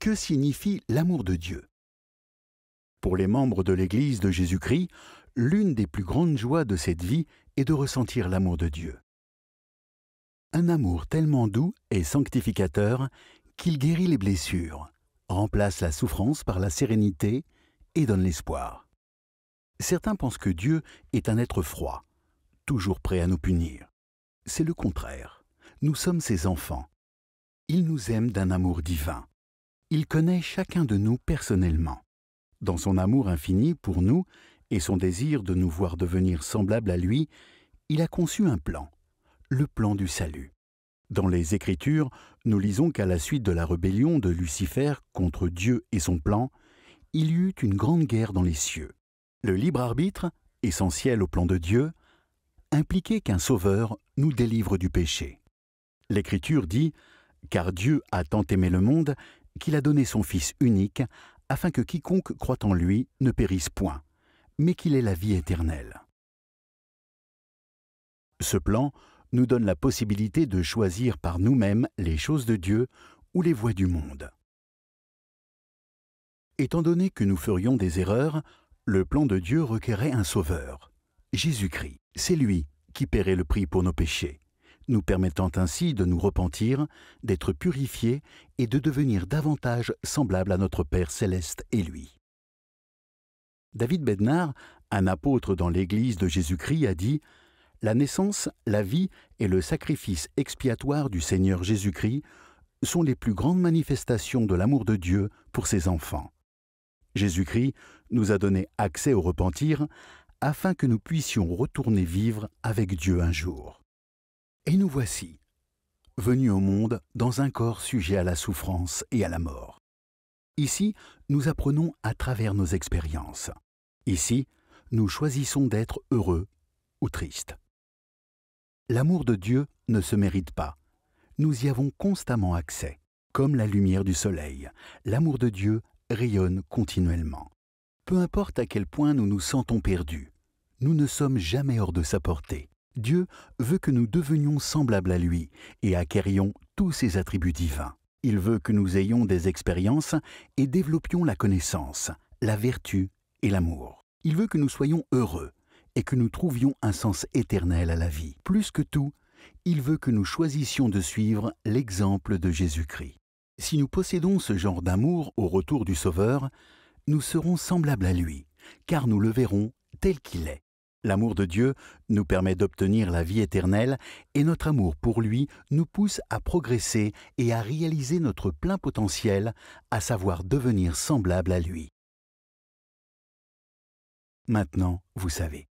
Que signifie l'amour de Dieu? Pour les membres de l'Église de Jésus-Christ, l'une des plus grandes joies de cette vie est de ressentir l'amour de Dieu. Un amour tellement doux et sanctificateur qu'il guérit les blessures, remplace la souffrance par la sérénité et donne l'espoir. Certains pensent que Dieu est un être froid, toujours prêt à nous punir. C'est le contraire. Nous sommes ses enfants. Il nous aime d'un amour divin. Il connaît chacun de nous personnellement. Dans son amour infini pour nous et son désir de nous voir devenir semblables à lui, il a conçu un plan, le plan du salut. Dans les Écritures, nous lisons qu'à la suite de la rébellion de Lucifer contre Dieu et son plan, il y eut une grande guerre dans les cieux. Le libre arbitre, essentiel au plan de Dieu, impliquait qu'un sauveur nous délivre du péché. L'Écriture dit « Car Dieu a tant aimé le monde qu'il a donné son Fils unique, afin que quiconque croit en lui ne périsse point, mais qu'il ait la vie éternelle. » Ce plan nous donne la possibilité de choisir par nous-mêmes les choses de Dieu ou les voies du monde. Étant donné que nous ferions des erreurs, le plan de Dieu requérait un sauveur. Jésus-Christ, c'est lui qui paierait le prix pour nos péchés, nous permettant ainsi de nous repentir, d'être purifiés et de devenir davantage semblables à notre Père céleste et lui. David Bednar, un apôtre dans l'Église de Jésus-Christ, a dit « La naissance, la vie et le sacrifice expiatoire du Seigneur Jésus-Christ sont les plus grandes manifestations de l'amour de Dieu pour ses enfants. Jésus-Christ nous a donné accès au repentir afin que nous puissions retourner vivre avec Dieu un jour. Et nous voici, venus au monde dans un corps sujet à la souffrance et à la mort. Ici, nous apprenons à travers nos expériences. Ici, nous choisissons d'être heureux ou tristes. L'amour de Dieu ne se mérite pas. Nous y avons constamment accès. Comme la lumière du soleil, l'amour de Dieu rayonne continuellement. Peu importe à quel point nous nous sentons perdus, nous ne sommes jamais hors de sa portée. Dieu veut que nous devenions semblables à lui et acquérions tous ses attributs divins. Il veut que nous ayons des expériences et développions la connaissance, la vertu et l'amour. Il veut que nous soyons heureux et que nous trouvions un sens éternel à la vie. Plus que tout, il veut que nous choisissions de suivre l'exemple de Jésus-Christ. Si nous possédons ce genre d'amour au retour du Sauveur, nous serons semblables à lui, car nous le verrons tel qu'il est. L'amour de Dieu nous permet d'obtenir la vie éternelle et notre amour pour lui nous pousse à progresser et à réaliser notre plein potentiel, à savoir devenir semblable à lui. Maintenant, vous savez.